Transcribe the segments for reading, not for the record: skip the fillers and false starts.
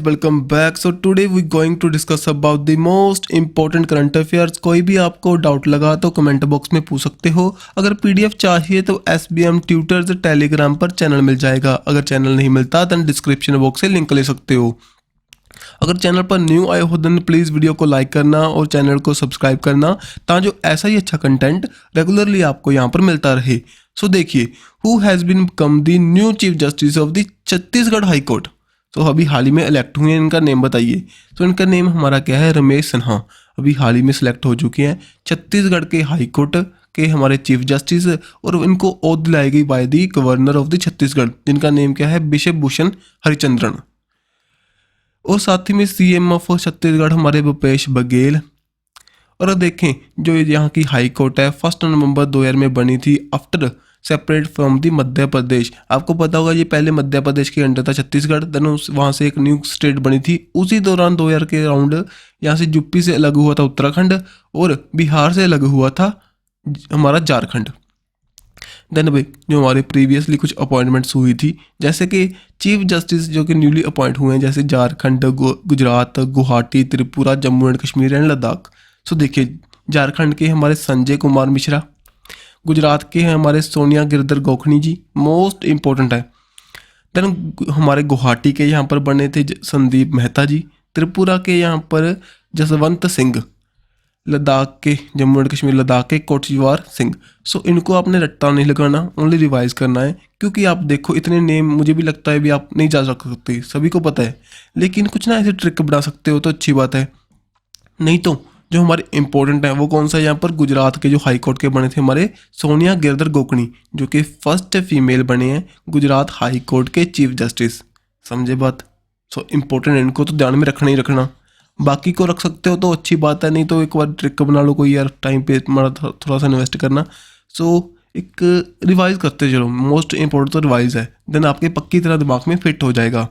Welcome back. So today we going to discuss about the most important current affairs. कोई भी आपको doubt लगा तो कमेंट बॉक्स में पूछ सकते हो। अगर पीडीएफ चाहिए तो SBM ट्यूटर्स टेलीग्राम पर चैनल मिल जाएगा। अगर चैनल नहीं मिलता तो डिस्क्रिप्शन बॉक्स से लिंक ले सकते हो। अगर चैनल पर न्यू आए हो देन प्लीज़ वीडियो को लाइक करना और चैनल को सब्सक्राइब करना ताकि जो ऐसा ही अच्छा कंटेंट रेगुलरली आपको यहाँ पर मिलता रहे। सो देखिए, who has been become the new chief justice of the Chhattisgarh high court. तो अभी हाल ही में इलेक्ट हुए हैं, इनका नेम बताइए। तो इनका नेम हमारा क्या है, रमेश सिन्हा। अभी हाल ही में सिलेक्ट हो चुके हैं छत्तीसगढ़ के हाई कोर्ट के हमारे चीफ जस्टिस, और इनको ओथ दिलाई गई by the governor of the Chhattisgarh, जिनका नेम क्या है, बिशप भूषण हरिचंद्रन। और साथ ही में CM ऑफ छत्तीसगढ़ हमारे भूपेश बघेल। और देखें जो यहाँ की हाई कोर्ट है 1 नवंबर 2000 में बनी थी after separate from the Madhya Pradesh. आपको पता होगा ये पहले मध्य प्रदेश के अंडर था छत्तीसगढ़, देन वहाँ से एक न्यू स्टेट बनी थी। उसी दौरान 2000 के अराउंड यहाँ से यूपी से अलग हुआ था उत्तराखंड, और बिहार से अलग हुआ था हमारा झारखंड। देन भाई जो हमारे प्रीवियसली कुछ अपॉइंटमेंट्स हुई थी, जैसे कि चीफ जस्टिस जो कि न्यूली अपॉइंट हुए हैं, जैसे झारखंड, गुजरात, गुवाहाटी, त्रिपुरा, जम्मू एंड कश्मीर एंड लद्दाख। सो देखिए, झारखंड के हमारे संजय कुमार मिश्रा, गुजरात के हैं हमारे सोनिया गिरधर गोखनी जी, मोस्ट इम्पोर्टेंट है। देन हमारे गुवाहाटी के यहाँ पर बने थे संदीप मेहता जी, त्रिपुरा के यहाँ पर जसवंत सिंह, लद्दाख के, जम्मू एंड कश्मीर लद्दाख के कोटजीवार सिंह। सो इनको आपने रट्टा नहीं लगाना, ओनली रिवाइज करना है, क्योंकि आप देखो इतने नेम मुझे भी लगता है भी आप नहीं जा सकते, सभी को पता है, लेकिन कुछ ना ऐसे ट्रिक बना सकते हो तो अच्छी बात है। नहीं तो जो हमारे इंपॉर्टेंट है वो कौन सा, यहाँ पर गुजरात के जो हाई कोर्ट के बने थे हमारे सोनिया गिरधर गोकनी, जो कि फर्स्ट फीमेल बने हैं गुजरात हाई कोर्ट के चीफ जस्टिस। समझे बात। सो इम्पोर्टेंट, इनको तो ध्यान में रखना ही रखना। बाकी को रख सकते हो तो अच्छी बात है, नहीं तो एक बार ट्रिक बना लो कोई यार, टाइम पे तुम्हारा थोड़ा सा इन्वेस्ट करना। सो एक रिवाइज करते चलो, मोस्ट इंपॉर्टेंट तो रिवाइज है, देन आपके पक्की तरह दिमाग में फिट हो जाएगा।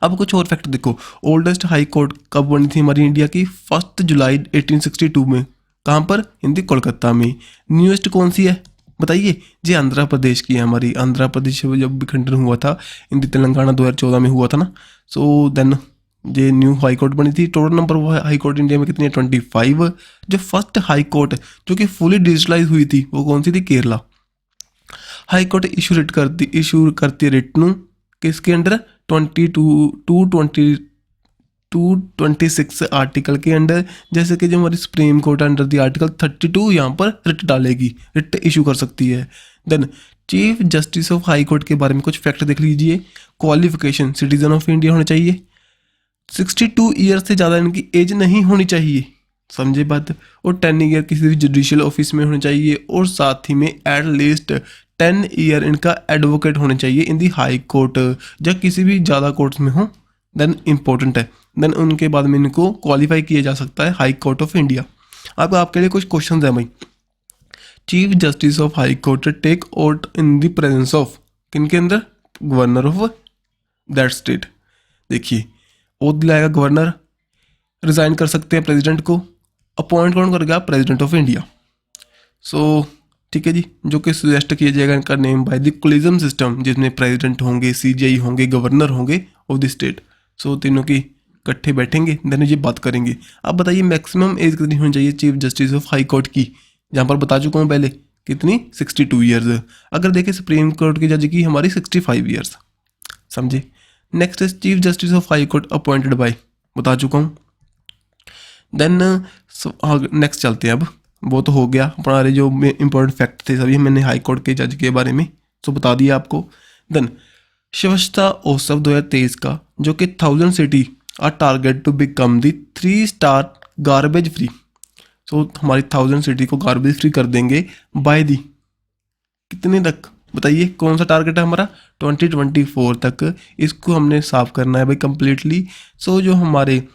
अब कुछ और फैक्ट देखो, ओल्डेस्ट हाई कोर्ट कब बनी थी हमारी इंडिया की, 1 जुलाई 1862 में। कहाँ पर, हिंदी कोलकाता में। न्यूएस्ट कौन सी है बताइए, जी आंध्र प्रदेश की है हमारी। आंध्र प्रदेश जब विखंडन हुआ था, हिंदी तेलंगाना 2014 में हुआ था ना। सो देन ये न्यू हाई कोर्ट बनी थी। टोटल नंबर वो हाई कोर्ट इंडिया में कितनी है, 25। जो फर्स्ट हाई कोर्ट जो कि फुली डिजिटलाइज हुई थी वो कौन सी थी, केरला हाई कोर्ट। इशू करती रिट नू किसके अंडर, 226 आर्टिकल के अंडर। जैसे कि जो हमारी supreme court under the article 32 यहाँ पर रिट डालेगी, रिट इशू कर सकती है। Then chief justice of high court के बारे में कुछ फैक्ट देख लीजिए। क्वालिफिकेशन, सिटीजन ऑफ इंडिया होने चाहिए, 62 ईयर से ज़्यादा इनकी एज नहीं होनी चाहिए, समझे बात। और 10 ईयर किसी भी जुडिशियल ऑफिस में होने चाहिए, और साथ ही में एट लीस्ट 10 ईयर इनका एडवोकेट होने चाहिए इन दी हाई कोर्ट, जब किसी भी ज़्यादा कोर्ट्स में हो, देन इंपॉर्टेंट है। देन उनके बाद में इनको क्वालिफाई किया जा सकता है हाई कोर्ट ऑफ इंडिया। अब आपके लिए कुछ क्वेश्चन है भाई। Chief justice of high court take oath in the presence of किनके अंदर, गवर्नर ऑफ दैट स्टेट। देखिए, ओथ दिलाएगा गवर्नर, रिजाइन कर सकते हैं प्रेसिडेंट को, अपॉइंट कौन करेगा, प्रेसिडेंट ऑफ इंडिया। सो ठीक है जी, जो कि सजेस्ट किया जाएगा इनका नेम बाय द कोलिजम सिस्टम, जिसमें प्रेसिडेंट होंगे, CJI होंगे, गवर्नर होंगे ऑफ द स्टेट। सो तीनों की इकट्ठे बैठेंगे, देन ये बात करेंगे। अब बताइए मैक्सिमम एज कितनी होनी चाहिए chief justice of high court की, जहाँ पर बता चुका हूँ पहले कितनी, 62 ईयर्स। अगर देखें सुप्रीम कोर्ट के जज की हमारी 65 ईयर्स, समझे। नेक्स्ट है chief justice of high court appointed by, बता चुका हूँ। देन नेक्स्ट चलते हैं, अब वो तो हो गया हमारे जो इंपॉर्टेंट फैक्ट थे सभी मैंने हाई कोर्ट के जज के बारे में तो बता दिया आपको। देन स्वच्छता उत्सव 2023 का, जो कि 1000 city are target to become the 3 star garbage free. So हमारी 1000 सिटी को गार्बेज फ्री कर देंगे बाय दी कितने तक बताइए, कौन सा टारगेट है हमारा, 2024 तक इसको हमने साफ करना है भाई कम्प्लीटली। सो जो हमारे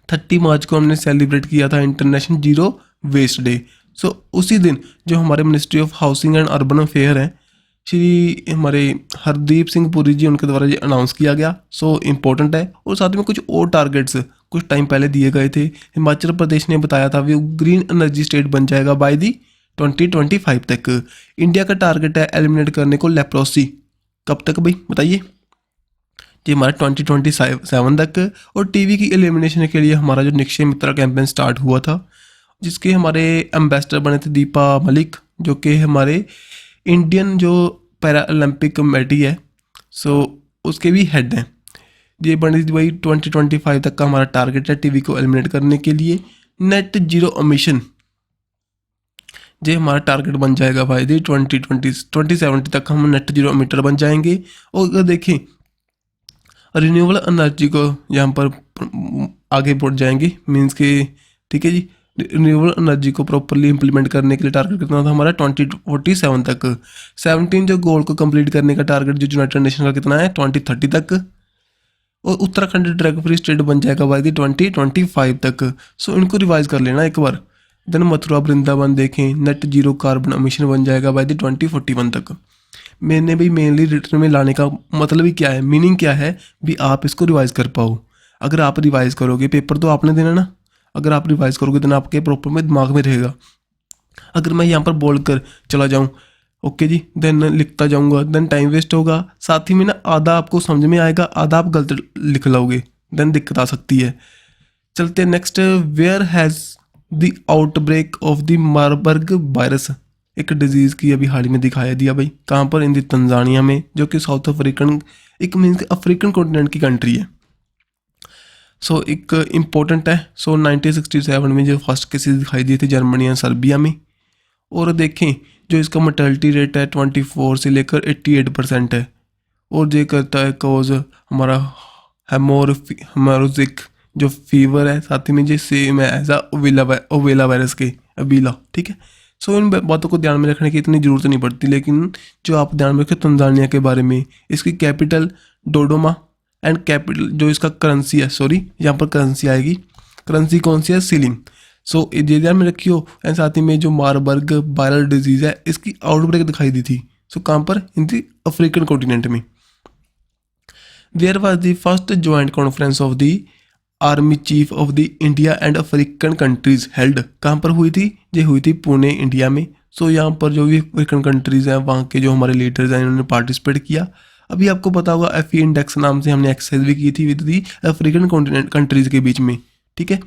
30 मार्च को हमने सेलिब्रेट किया था इंटरनेशनल जीरो वेस्ट डे। सो उसी दिन जो हमारे ministry of housing and urban affair हैं, श्री हमारे हरदीप सिंह पुरी जी, उनके द्वारा ये अनाउंस किया गया। सो इम्पोर्टेंट है। और साथ में कुछ और टारगेट्स कुछ टाइम पहले दिए गए थे। हिमाचल प्रदेश ने बताया था वो ग्रीन एनर्जी स्टेट बन जाएगा बाय दी 2025 तक। इंडिया का टारगेट है एलिमिनेट करने को लेप्रोसी, कब तक भाई बताइए, ये हमारा 2027 तक। और टीवी की एलिमिनेशन के लिए हमारा जो निक्षय मित्रा कैंपेन स्टार्ट हुआ था, जिसके हमारे एम्बेसडर बने थे दीपा मलिक, जो कि हमारे इंडियन जो पैरा ओलंपिक कमेटी है सो उसके भी हेड हैं। ये बनी थी भाई 2025 तक का हमारा टारगेट है टीवी को एलिमिनेट करने के लिए। नेट जीरो एमिशन ये हमारा टारगेट बन जाएगा भाई जी 2070 तक हम नेट जीरो एमिटर बन जाएंगे। और अगर देखें रिन्यूएबल एनर्जी को यहाँ पर आगे बढ़ जाएंगे, मीन्स के ठीक है जी। रिन्यूएबल एनर्जी को प्रॉपरली इंप्लीमेंट करने के लिए टारगेट कितना था हमारा 2047 तक। 17 जो गोल को कंप्लीट करने का टारगेट जो यूनाइटेड नेशन का कितना है 2030 तक। और उत्तराखंड ड्रग फ्री स्टेट बन जाएगा भाई जी 2025 तक। सो इनको रिवाइज कर लेना एक बार। देन मथुरा वृंदावन देखें, नेट जीरो कार्बन एमिशन बन जाएगा भाई जी 2041 तक। मैंने भी मेनली रिटर्न में लाने का मतलब ही क्या है, मीनिंग क्या है भी आप इसको रिवाइज कर पाओ। अगर आप रिवाइज करोगे, पेपर तो आपने देना ना, अगर आप रिवाइज करोगे तो आपके प्रॉपर में दिमाग में रहेगा। अगर मैं यहाँ पर बोल कर चला जाऊँ ओके जी, देन लिखता जाऊँगा, देन टाइम वेस्ट होगा। साथ ही में ना आधा आपको समझ में आएगा, आधा आप गलत लिख लोगे, देन दिक्कत आ सकती है। चलते next, where has the outbreak of the Marburg virus, एक डिजीज़ की अभी हाल ही में दिखाया दिया भाई, कहाँ पर, इन दी तंजानिया में, जो कि साउथ अफ्रीकन एक मीन्स अफ्रीकन कॉन्टिनेंट की कंट्री है। सो एक इम्पोर्टेंट है। सो 1967 में जो फर्स्ट केसेस दिखाई दिए थे जर्मनी और सर्बिया में। और देखें जो इसका मोर्टेलिटी रेट है 24 से लेकर 88% है। और ये करता है कॉज हमारा हेमोरेजिक जो फीवर है, साथ ही में जो सेम है एज ओवेला वायरस के अबीला, ठीक है। सो इन बातों को ध्यान में रखने की इतनी ज़रूरत नहीं पड़ती, लेकिन जो आप ध्यान में रखें तंजानिया के बारे में, इसकी कैपिटल डोडोमा एंड कैपिटल जो इसका करेंसी है, सॉरी यहाँ पर करेंसी आएगी, करेंसी कौन सी है, सीलिंग। सो ये ध्यान में रखियो। एंड साथ ही में जो मारबर्ग वायरल डिजीज़ है इसकी आउटब्रेक दिखाई दी थी। सो कहाँ पर, इन दी अफ्रीकन कॉन्टिनेंट में। Where was the first joint conference of the army chief of the India and African countries held, कहाँ पर हुई थी, ये हुई थी पुणे इंडिया में। सो यहाँ पर जो भी अफ्रीकन कंट्रीज़ हैं वहाँ के जो हमारे लीडर्स हैं इन्होंने पार्टिसिपेट किया। अभी आपको पता होगा FE इंडेक्स नाम से हमने एक्सरसाइज भी की थी with the African continent countries के बीच में, ठीक है।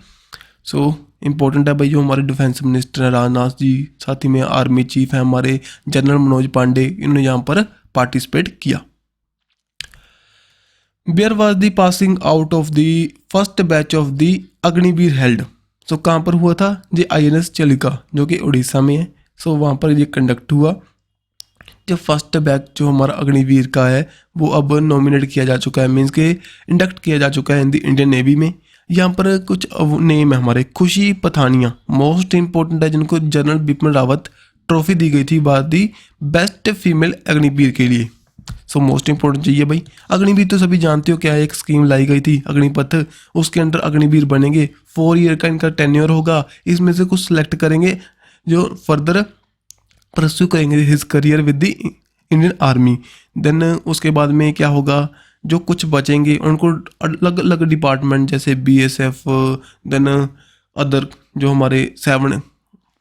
सो इम्पोर्टेंट है भाई, जो हमारे डिफेंस मिनिस्टर हैं राजनाथ जी, साथ ही में आर्मी चीफ हैं हमारे जनरल मनोज पांडे, इन्होंने यहाँ पर पार्टिसिपेट किया। Where was the passing out of the first batch of the Agniveer held, so कहाँ पर हुआ था, ये INS चिलिका जो कि उड़ीसा में है। सो वहाँ पर ये कंडक्ट हुआ। जो फर्स्ट बैच जो हमारा अग्निवीर का है वो अब नॉमिनेट किया जा चुका है, मीन्स के इंडक्ट किया जा चुका है इन द इंडियन नेवी में। यहाँ पर कुछ नेम है हमारे, खुशी पठानिया मोस्ट इंपॉर्टेंट है, जिनको जनरल बिपिन रावत ट्रॉफी दी गई थी बाद दी बेस्ट फीमेल अग्निवीर के लिए। सो मोस्ट इंपॉर्टेंट चाहिए भाई। अग्निवीर तो सभी जानते हो क्या है, एक स्कीम लाई गई थी अग्निपथ, उसके अंडर अग्निवीर बनेंगे। 4 ईयर का इनका टेन्योर होगा, इसमें से कुछ सेलेक्ट करेंगे जो फर्दर परस्यू करेंगे his career with the Indian army. Then उसके बाद में क्या होगा, जो कुछ बचेंगे उनको अलग अलग डिपार्टमेंट जैसे BSF, देन अदर जो हमारे 7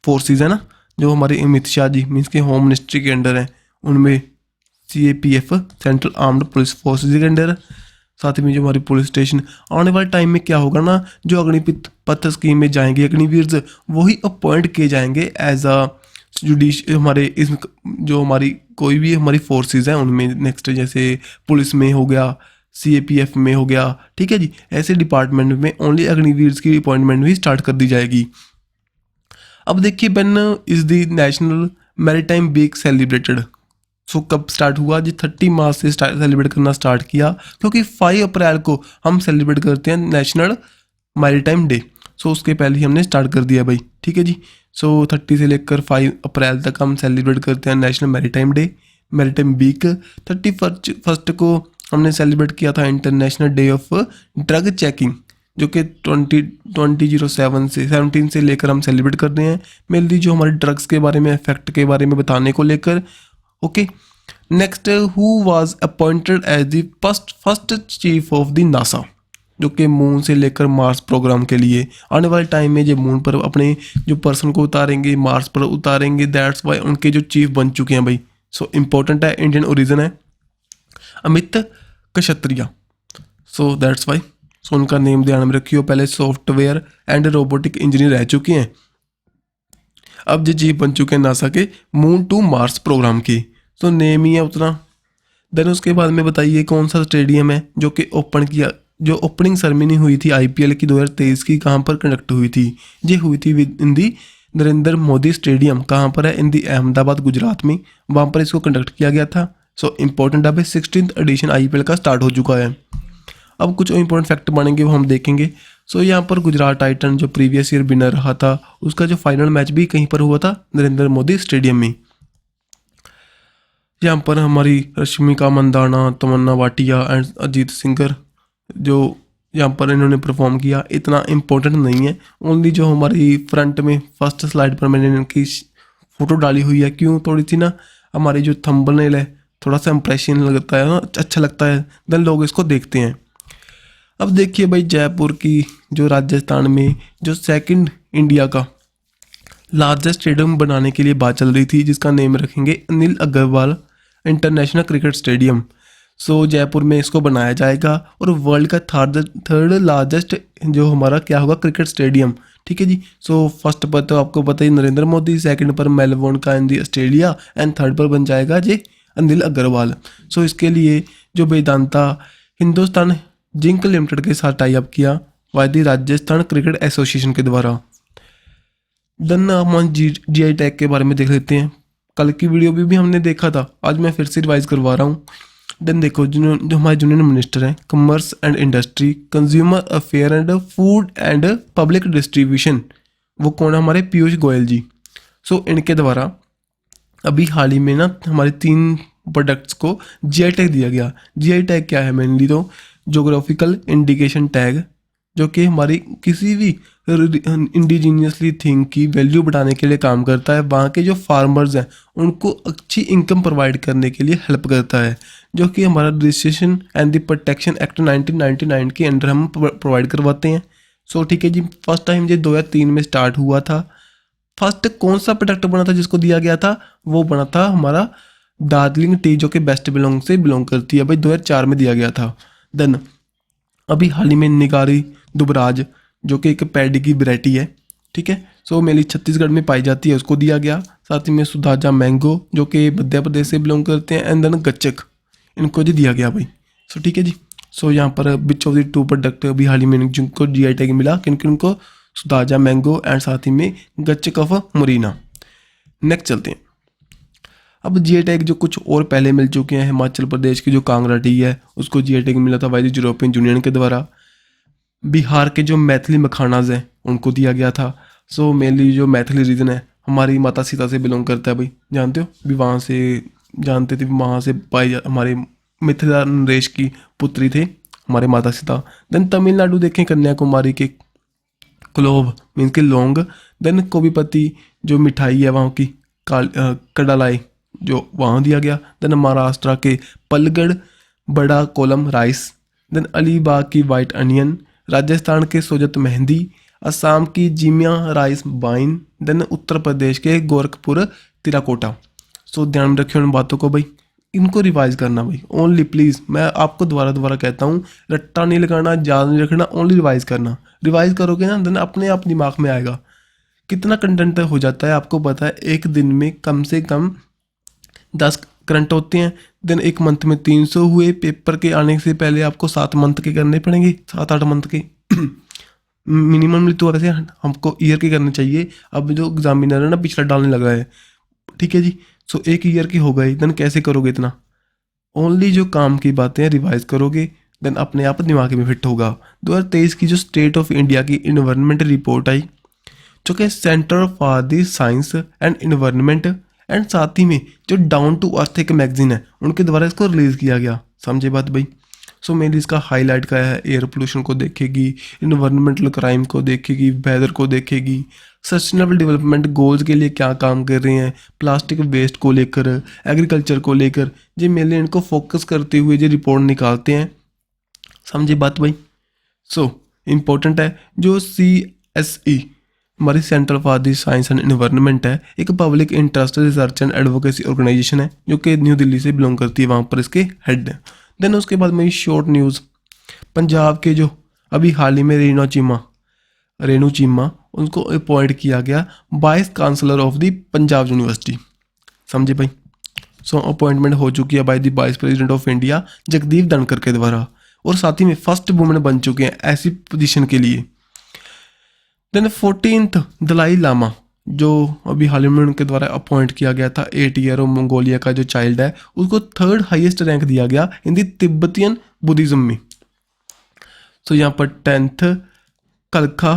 फोर्सेस है ना, जो हमारे अमित शाह जी मीन्स के होम मिनिस्ट्री के अंडर हैं, उनमें CAPF central armed police forces के अंडर। साथ ही में जो हमारी पुलिस स्टेशन आने वाले टाइम में क्या होगा ना, जो अग्निपथ स्कीम में जाएंगे अग्निवीर वही अपॉइंट किए जाएंगे एज अ हमारे इस जो हमारी कोई भी हमारी फोर्सेस हैं उनमें। नेक्स्ट जैसे पुलिस में हो गया, CAPF में हो गया, ठीक है जी, ऐसे डिपार्टमेंट में ओनली अग्निवीर की अपॉइंटमेंट भी स्टार्ट कर दी जाएगी। अब देखिए when is the national maritime week celebrated, so कब स्टार्ट हुआ जी, 30 मार्च से सेलिब्रेट करना स्टार्ट किया, क्योंकि 5 अप्रैल को हम सेलिब्रेट करते हैं नेशनल मैरीटाइम डे। सो उसके पहले ही हमने स्टार्ट कर दिया भाई, ठीक है जी। सो 30 से लेकर 5 अप्रैल तक हम सेलिब्रेट करते हैं national maritime day, maritime week. 31 को हमने सेलिब्रेट किया था international day of drug checking, जो कि 2017 से लेकर हम सेलिब्रेट कर रहे हैं, मेनली जो हमारे ड्रग्स के बारे में, इफेक्ट के बारे में बताने को लेकर। Okay, next who was appointed as the first chief of the NASA, जो कि मून से लेकर मार्स प्रोग्राम के लिए आने वाले टाइम में जो मून पर अपने जो पर्सन को उतारेंगे, मार्स पर उतारेंगे, दैट्स वाई उनके जो चीफ बन चुके हैं भाई। सो इम्पोर्टेंट है, इंडियन ओरिजिन है, Amit Kshatriya. So that's why. So उनका नेम ध्यान में रखियो, पहले सॉफ्टवेयर एंड रोबोटिक इंजीनियर रह चुके हैं, अब ये चीफ बन चुके हैं नासा के मून टू मार्स प्रोग्राम की। सो नेम ही है उतना। देन उसके बाद में बताइए कौन सा स्टेडियम है जो कि ओपन किया, जो ओपनिंग सेरेमनी हुई थी आईपीएल की 2023 की, कहाँ पर कंडक्ट हुई थी? ये हुई थी इन दी नरेंद्र मोदी स्टेडियम। कहाँ पर है? इन दी अहमदाबाद गुजरात में, वहाँ पर इसको कंडक्ट किया गया था। सो इम्पोर्टेंट अब 16th एडिशन आईपीएल का स्टार्ट हो चुका है। अब कुछ इंपॉर्टेंट फैक्ट बनेंगे वो हम देखेंगे। सो यहाँ पर गुजरात टाइटन जो प्रीवियस ईयर विनर रहा था, उसका जो फाइनल मैच भी कहीं पर हुआ था, नरेंद्र मोदी स्टेडियम में। यहाँ पर हमारी रश्मिका मंदाना, तमन्ना भाटिया एंड अजीत सिंगर जो यहाँ पर इन्होंने परफॉर्म किया, इतना इम्पोर्टेंट नहीं है। ओनली जो हमारी फ्रंट में फर्स्ट स्लाइड पर मैंने इनकी फ़ोटो डाली हुई है, क्यों? थोड़ी सी ना हमारी जो थंबनेल है, थोड़ा सा इंप्रेशन लगता है ना, अच्छा लगता है, देन लोग इसको देखते हैं। अब देखिए भाई, जयपुर की जो राजस्थान में जो सेकंड इंडिया का लार्जेस्ट स्टेडियम बनाने के लिए बात चल रही थी, जिसका नेम रखेंगे Anil Agarwal international cricket stadium. So Jaipur में इसको बनाया जाएगा और वर्ल्ड का थर्ड लार्जेस्ट जो हमारा क्या होगा, क्रिकेट स्टेडियम। ठीक है जी। सो फर्स्ट पर तो आपको पता ही नरेंद्र मोदी, सेकंड पर मेलबोर्न का इन दी ऑस्ट्रेलिया एंड थर्ड पर बन जाएगा जी अनिल अग्रवाल। सो इसके लिए जो वेदांता हिंदुस्तान जिंक लिमिटेड के साथ टाई अप किया वायदी राजस्थान क्रिकेट एसोसिएशन के द्वारा। देन हम जीआई टैग के बारे में देख लेते हैं। कल की वीडियो भी हमने देखा था, आज मैं फिर से रिवाइज करवा रहा हूँ। देन देखो, जो हमारे यूनियन मिनिस्टर हैं commerce and industry, consumer affair and food and public distribution, वो कौन है? हमारे पीयूष गोयल जी। सो इनके द्वारा अभी हाल ही में ना हमारे 3 प्रोडक्ट्स को जीआई टैग दिया गया। जीआई टैग क्या है? मेनली तो जोग्राफिकल इंडिकेशन टैग, जो कि हमारी किसी भी इंडिजीनियसली थिंग की वैल्यू बढ़ाने के लिए काम करता है। वहाँ के जो फार्मर्स हैं उनको अच्छी इनकम प्रोवाइड करने के लिए हेल्प करता है, जो कि हमारा registration and the protection act 1999 के अंडर हम प्रोवाइड करवाते हैं। सो ठीक है जी। फर्स्ट टाइम ये 2003 में स्टार्ट हुआ था। फर्स्ट कौन सा प्रोडक्ट बना था जिसको दिया गया था? वो बना था हमारा दार्जिलिंग टी, जो कि बेस्ट बिलोंग से बिलोंग करती है भाई, 2004 में दिया गया था। देन अभी हाल ही में निगारी दुबराज, जो कि एक पैडी की वैरायटी है, ठीक है। सो मेनली छत्तीसगढ़ में पाई जाती है, उसको दिया गया। साथ ही में सुधाजा मैंगो, जो कि मध्य प्रदेश से बिलोंग करते हैं, एंड देन गच्चक, इनको जी दिया गया भाई। सो ठीक है जी। सो यहाँ पर विच ऑफ द 2 प्रोडक्ट अभी हाल ही में जिनको जीआई टैग मिला, किन किन को? सुधाजा मैंगो एंड साथ ही में गच्चक ऑफ मुरैना। नेक्स्ट चलते हैं। अब जीआई टैग जो कुछ और पहले मिल चुके हैं, हिमाचल प्रदेश की जो कांगड़ा टी है उसको जीआई टैग मिला था वाइज यूरोपियन यूनियन के द्वारा। बिहार के जो मैथिली मखानाज हैं उनको दिया गया था। सो मेनली जो मैथिली रीजन है हमारी माता सीता से बिलोंग करता है भाई, जानते हो भी, वहाँ से जानते थे, वहाँ से हमारे मिथिला नरेश की पुत्री थे हमारे माता सीता। देन तमिलनाडु देखें, कन्याकुमारी के क्लोव मीन्स के लौंग। देन कोबीपति जो मिठाई है वहाँ की कडालाई, जो वहाँ दिया गया। देन महाराष्ट्र के पलगढ़ बड़ा कोलम राइस। देन अलीबाग की वाइट अनियन। राजस्थान के सोजत मेहंदी। असम की जीमिया rice wine. Then Uttar Pradesh के गोरखपुर तिराकोटा। सो ध्यान में रखिए उन बातों को भाई, इनको रिवाइज करना भाई ओनली, प्लीज़ मैं आपको दोबारा कहता हूँ, रट्टा नहीं लगाना, याद नहीं रखना, ओनली रिवाइज करना। रिवाइज करोगे ना देन अपने आप दिमाग में आएगा। कितना कंटेंट हो जाता है आपको पता है? एक दिन में कम से कम 10 करंट होते हैं। देन एक मंथ में 300 हुए। पेपर के आने से पहले आपको 7 मंथ के करने पड़ेंगे, 7-8 मंथ के मिनिमम। तो वैसे हमको ईयर के करने चाहिए। अब जो एग्जामिनर है ना पिछला डालने लगा है, ठीक है जी। सो 1 ईयर की हो गई, देन कैसे करोगे इतना? ओनली जो काम की बातें रिवाइज करोगे देन अपने आप दिमाग में फिट होगा। 2023 की जो स्टेट ऑफ इंडिया की इन्वायरमेंट रिपोर्ट आई, जो कि centre for the science and environment and साथ ही में जो डाउन टू अर्थ एक मैगजीन है उनके द्वारा इसको रिलीज़ किया गया। समझे बात भाई? सो मेनली इसका हाईलाइट क्या है? एयर पोल्यूशन को देखेगी, इन्वायरमेंटल क्राइम को देखेगी, वेदर को देखेगी, सस्टेनेबल डेवलपमेंट गोल्स के लिए क्या काम कर रहे हैं, प्लास्टिक वेस्ट को लेकर, एग्रीकल्चर को लेकर, ये मेनली इनको फोकस करते हुए जो रिपोर्ट निकालते हैं। समझे बात भाई? सो इम्पोर्टेंट है जो CSE हमारी centre for the science and environment है, एक public interest research and advocacy organisation है जो कि न्यू दिल्ली से बिलोंग करती है, वहाँ पर इसके हेड हैं। देन उसके बाद मेरी शॉर्ट न्यूज़, पंजाब के जो अभी हाल ही में रेणु चीमा उनको अपॉइंट किया गया vice chancellor of the Punjab university. समझे भाई। सो अपॉइंटमेंट हो चुकी है by the vice president of India Jagdeep Dhankhar के द्वारा, और साथ ही में फर्स्ट वुमेन बन चुके हैं ऐसी पोजीशन के लिए। देन 14th दलाई लामा जो अभी हाल ही में उनके द्वारा अपॉइंट किया गया था, 8 ईयर मंगोलिया का जो चाइल्ड है, उसको 3rd हाईएस्ट रैंक दिया गया इन द तिब्बतियन बुद्धिज्म में। सो यहाँ पर 10th कलखा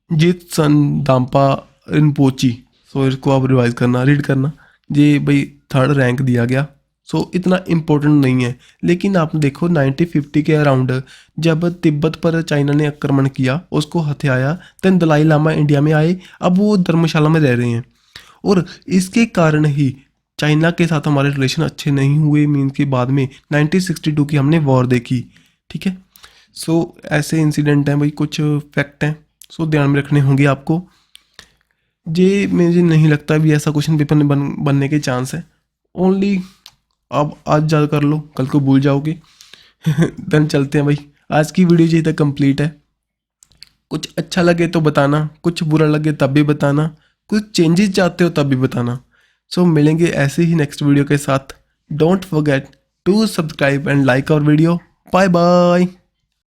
जित्सन दाम्पा रिनपोची। सो इसको आप रिवाइज करना, रीड करना, ये भाई 3rd रैंक दिया गया। सो इतना इम्पोर्टेंट नहीं है, लेकिन आप देखो 1950 के अराउंड जब तिब्बत पर चाइना ने आक्रमण किया, उसको हथियाया, तब दलाई लामा इंडिया में आए। अब वो धर्मशाला में रह रहे हैं, और इसके कारण ही चाइना के साथ हमारे रिलेशन अच्छे नहीं हुए। मीन के बाद में 1962 की हमने वॉर देखी। ठीक है। सो ऐसे इंसिडेंट हैं भाई, कुछ फैक्ट हैं, सो ध्यान में रखने होंगे आपको। ये मुझे नहीं लगता भी ऐसा क्वेश्चन पेपर में बनने के चांस है। ओनली आप आज याद कर लो, कल को भूल जाओगे। देन चलते हैं भाई, आज की वीडियो यही तक कंप्लीट है। कुछ अच्छा लगे तो बताना, कुछ बुरा लगे तब भी बताना, कुछ चेंजेस चाहते हो तब भी बताना। सो मिलेंगे ऐसे ही नेक्स्ट वीडियो के साथ। Don't forget to subscribe and like our video. Bye bye.